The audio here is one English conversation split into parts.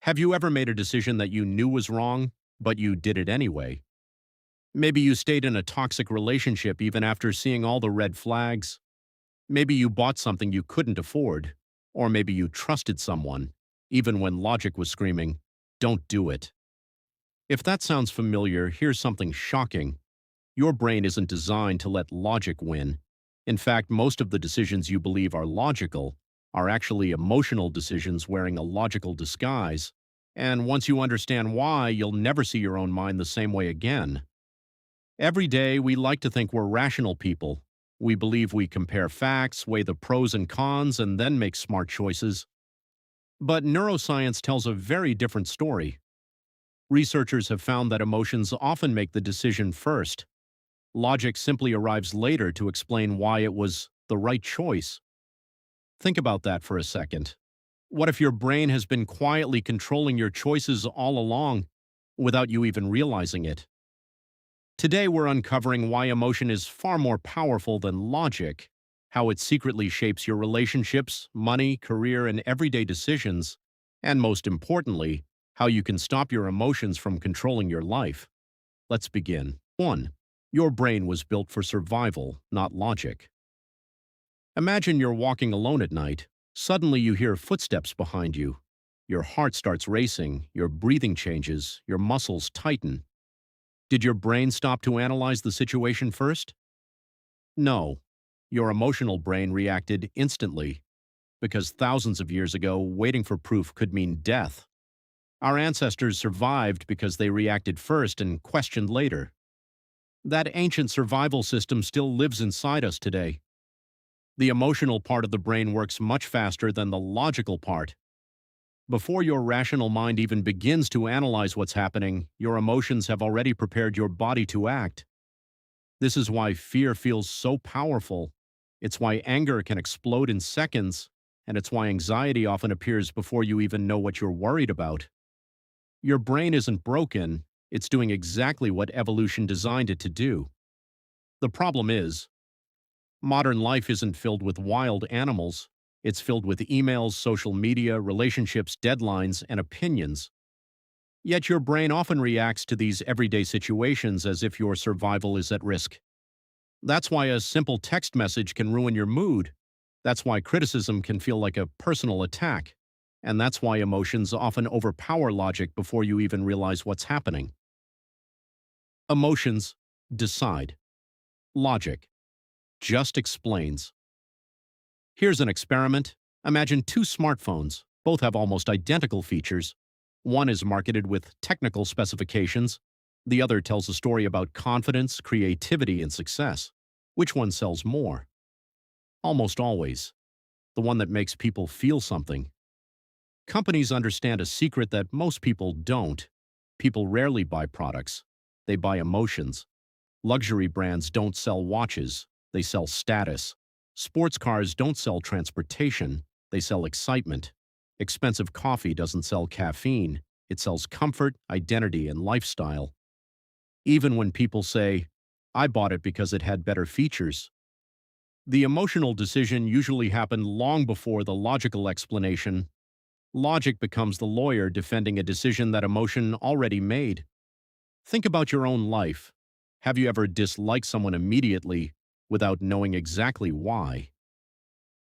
Have you ever made a decision that you knew was wrong, but you did it anyway? Maybe you stayed in a toxic relationship even after seeing all the red flags. Maybe you bought something you couldn't afford. Or maybe you trusted someone, even when logic was screaming, don't do it. If that sounds familiar, here's something shocking. Your brain isn't designed to let logic win. In fact, most of the decisions you believe are logical are actually emotional decisions wearing a logical disguise. And once you understand why, you'll never see your own mind the same way again. Every day, we like to think we're rational people. We believe we compare facts, weigh the pros and cons, and then make smart choices. But neuroscience tells a very different story. Researchers have found that emotions often make the decision first. Logic simply arrives later to explain why it was the right choice. Think about that for a second. What if your brain has been quietly controlling your choices all along without you even realizing it? Today, we're uncovering why emotion is far more powerful than logic, how it secretly shapes your relationships, money, career, and everyday decisions, and most importantly, how you can stop your emotions from controlling your life. Let's begin. 1. Your brain was built for survival, not logic. Imagine you're walking alone at night. Suddenly you hear footsteps behind you. Your heart starts racing, your breathing changes, your muscles tighten. Did your brain stop to analyze the situation first? No. Your emotional brain reacted instantly, because thousands of years ago, waiting for proof could mean death. Our ancestors survived because they reacted first and questioned later. That ancient survival system still lives inside us today. The emotional part of the brain works much faster than the logical part. Before your rational mind even begins to analyze what's happening, your emotions have already prepared your body to act. This is why fear feels so powerful. It's why anger can explode in seconds, and it's why anxiety often appears before you even know what you're worried about. Your brain isn't broken, it's doing exactly what evolution designed it to do. The problem is, modern life isn't filled with wild animals. It's filled with emails, social media, relationships, deadlines, and opinions. Yet your brain often reacts to these everyday situations as if your survival is at risk. That's why a simple text message can ruin your mood. That's why criticism can feel like a personal attack. And that's why emotions often overpower logic before you even realize what's happening. Emotions decide. Logic just explains. Here's an experiment. Imagine two smartphones. Both have almost identical features. One is marketed with technical specifications. The other tells a story about confidence, creativity, and success. Which one sells more? Almost always. The one that makes people feel something. Companies understand a secret that most people don't. People rarely buy products. They buy emotions. Luxury brands don't sell watches. They sell status. Sports cars don't sell transportation. They sell excitement. Expensive coffee doesn't sell caffeine. It sells comfort, identity, and lifestyle. Even when people say, I bought it because it had better features, the emotional decision usually happened long before the logical explanation. Logic becomes the lawyer defending a decision that emotion already made. Think about your own life. Have you ever disliked someone immediately without knowing exactly why?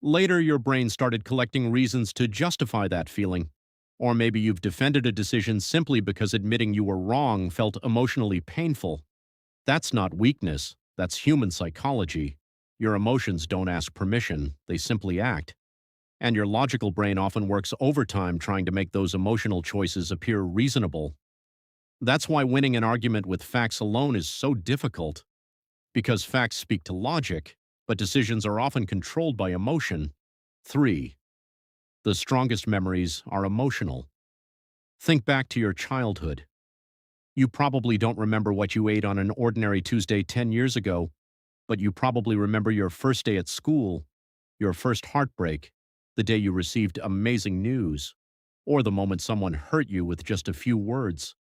Later, your brain started collecting reasons to justify that feeling. Or maybe you've defended a decision simply because admitting you were wrong felt emotionally painful. That's not weakness, that's human psychology. Your emotions don't ask permission, they simply act. And your logical brain often works overtime trying to make those emotional choices appear reasonable. That's why winning an argument with facts alone is so difficult. Because facts speak to logic, but decisions are often controlled by emotion. 3. The strongest memories are emotional. Think back to your childhood. You probably don't remember what you ate on an ordinary Tuesday 10 years ago, but you probably remember your first day at school, your first heartbreak, the day you received amazing news, or the moment someone hurt you with just a few words.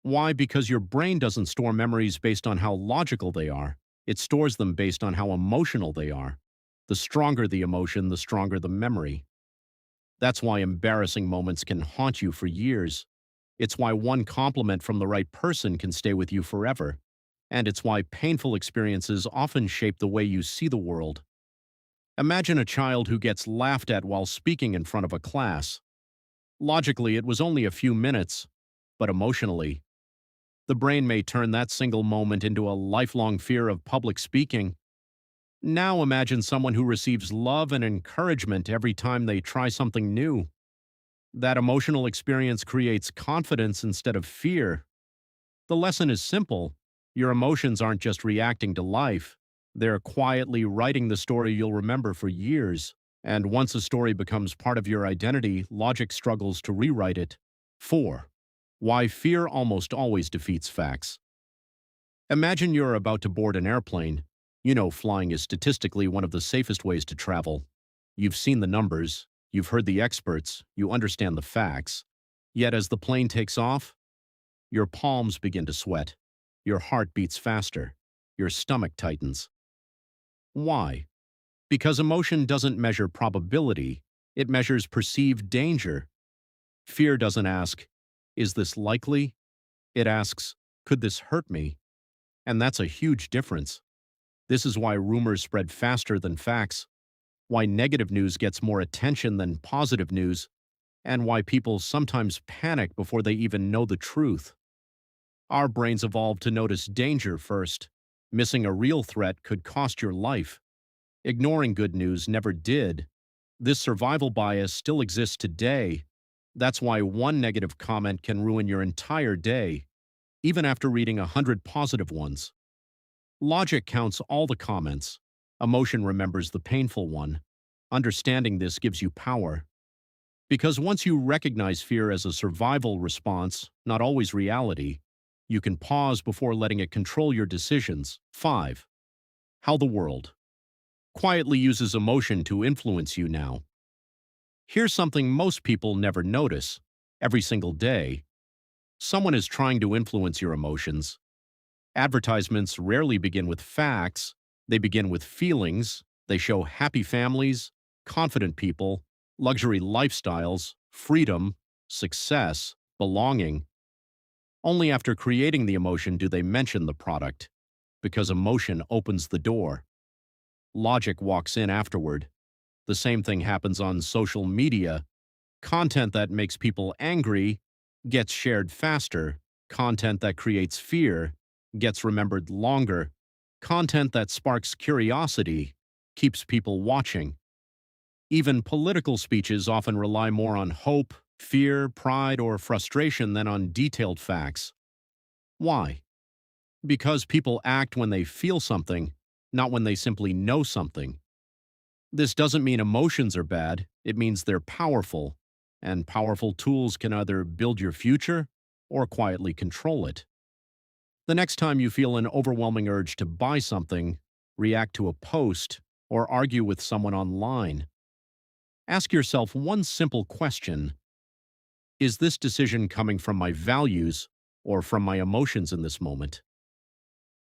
Why? Because your brain doesn't store memories based on how logical they are. It stores them based on how emotional they are. The stronger the emotion, the stronger the memory. That's why embarrassing moments can haunt you for years. It's why one compliment from the right person can stay with you forever. And it's why painful experiences often shape the way you see the world. Imagine a child who gets laughed at while speaking in front of a class. Logically, it was only a few minutes, but emotionally, the brain may turn that single moment into a lifelong fear of public speaking. Now imagine someone who receives love and encouragement every time they try something new. That emotional experience creates confidence instead of fear. The lesson is simple. Your emotions aren't just reacting to life, they're quietly writing the story you'll remember for years. And once a story becomes part of your identity, logic struggles to rewrite it. 4. Why fear almost always defeats facts. Imagine you're about to board an airplane. You know flying is statistically one of the safest ways to travel. You've seen the numbers, you've heard the experts, you understand the facts. Yet as the plane takes off, your palms begin to sweat. Your heart beats faster. Your stomach tightens. Why? Because emotion doesn't measure probability, it measures perceived danger. Fear doesn't ask, is this likely? It asks, could this hurt me? And that's a huge difference. This is why rumors spread faster than facts, why negative news gets more attention than positive news, and why people sometimes panic before they even know the truth. Our brains evolved to notice danger first. Missing a real threat could cost your life. Ignoring good news never did. This survival bias still exists today. That's why one negative comment can ruin your entire day, even after reading 100 positive ones. Logic counts all the comments. Emotion remembers the painful one. Understanding this gives you power. Because once you recognize fear as a survival response, not always reality, you can pause before letting it control your decisions. 5. How the world quietly uses emotion to influence you now. Here's something most people never notice. Every single day, someone is trying to influence your emotions. Advertisements rarely begin with facts, they begin with feelings. They show happy families, confident people, luxury lifestyles, freedom, success, belonging. Only after creating the emotion do they mention the product, because emotion opens the door. Logic walks in afterward. The same thing happens on social media. Content that makes people angry gets shared faster. Content that creates fear gets remembered longer. Content that sparks curiosity keeps people watching. Even political speeches often rely more on hope, fear, pride, or frustration than on detailed facts. Why? Because people act when they feel something, not when they simply know something. This doesn't mean emotions are bad, it means they're powerful, and powerful tools can either build your future or quietly control it. The next time you feel an overwhelming urge to buy something, react to a post, or argue with someone online, ask yourself one simple question. Is this decision coming from my values or from my emotions in this moment?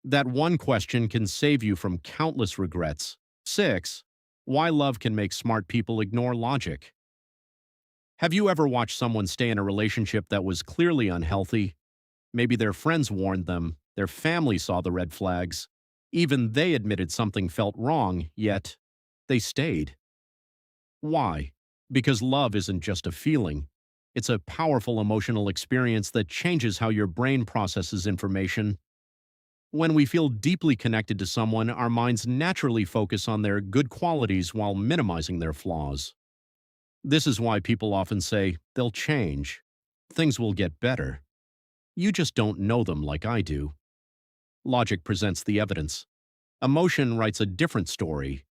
That one question can save you from countless regrets. 6. Why love can make smart people ignore logic. Have you ever watched someone stay in a relationship that was clearly unhealthy? Maybe their friends warned them, their family saw the red flags, even they admitted something felt wrong, yet they stayed. Why? Because love isn't just a feeling. It's a powerful emotional experience that changes how your brain processes information. When we feel deeply connected to someone, our minds naturally focus on their good qualities while minimizing their flaws. This is why people often say, they'll change. Things will get better. You just don't know them like I do. Logic presents the evidence. Emotion writes a different story.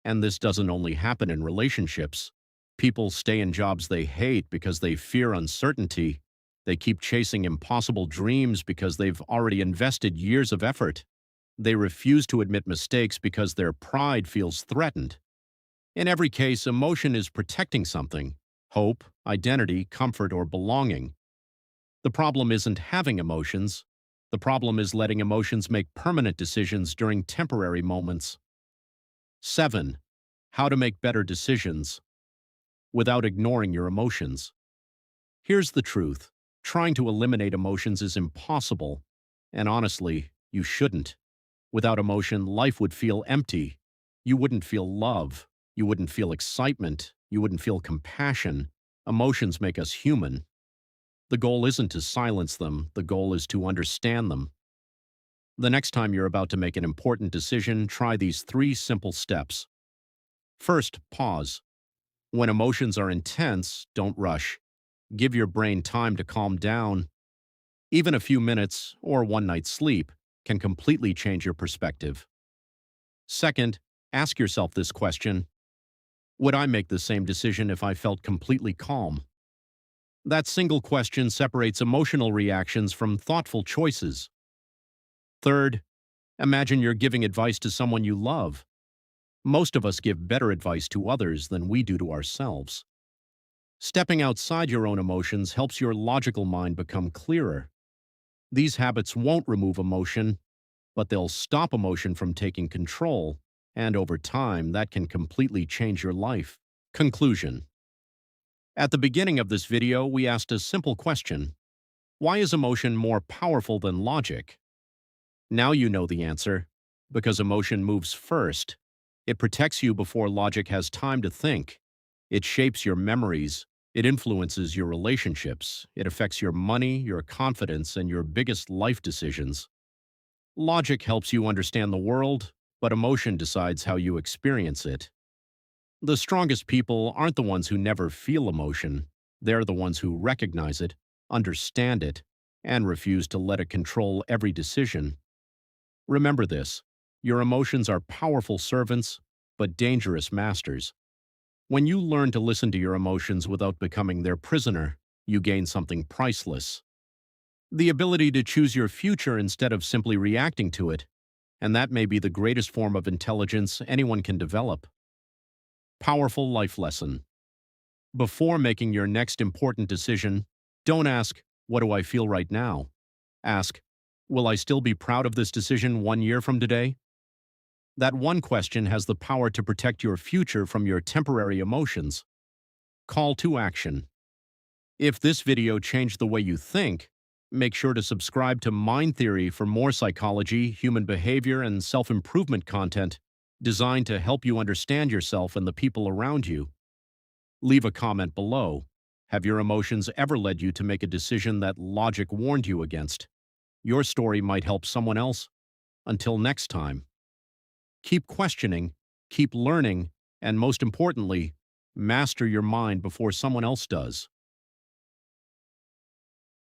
And this doesn't only happen in relationships. People stay in jobs they hate because they fear uncertainty. They keep chasing impossible dreams because they've already invested years of effort. They refuse to admit mistakes because their pride feels threatened. In every case, emotion is protecting something: hope, identity, comfort, or belonging. The problem isn't having emotions. The problem is letting emotions make permanent decisions during temporary moments. 7. How to make better decisions. without ignoring your emotions. Here's the truth. Trying to eliminate emotions is impossible. And honestly, you shouldn't. Without emotion, life would feel empty. You wouldn't feel love. You wouldn't feel excitement. You wouldn't feel compassion. Emotions make us human. The goal isn't to silence them. The goal is to understand them. The next time you're about to make an important decision, try these 3 simple steps. First, pause. When emotions are intense, don't rush. Give your brain time to calm down. Even a few minutes or one night's sleep can completely change your perspective. Second, ask yourself this question: would I make the same decision if I felt completely calm? That single question separates emotional reactions from thoughtful choices. Third, imagine you're giving advice to someone you love. Most of us give better advice to others than we do to ourselves. Stepping outside your own emotions helps your logical mind become clearer. These habits won't remove emotion, but they'll stop emotion from taking control, and over time, that can completely change your life. Conclusion. At the beginning of this video, we asked a simple question: why is emotion more powerful than logic? Now you know the answer. Because emotion moves first. It protects you before logic has time to think. It shapes your memories. It influences your relationships. It affects your money, your confidence, and your biggest life decisions. Logic helps you understand the world, but emotion decides how you experience it. The strongest people aren't the ones who never feel emotion. They're the ones who recognize it, understand it, and refuse to let it control every decision. Remember this: your emotions are powerful servants, but dangerous masters. When you learn to listen to your emotions without becoming their prisoner, you gain something priceless: the ability to choose your future instead of simply reacting to it. And that may be the greatest form of intelligence anyone can develop. Powerful life lesson. Before making your next important decision, don't ask, "What do I feel right now?" Ask, "Will I still be proud of this decision 1 year from today?" That one question has the power to protect your future from your temporary emotions. Call to action. If this video changed the way you think, make sure to subscribe to Mind Theory for more psychology, human behavior, and self-improvement content designed to help you understand yourself and the people around you. Leave a comment below. Have your emotions ever led you to make a decision that logic warned you against? Your story might help someone else. Until next time, keep questioning, keep learning, and most importantly, master your mind before someone else does.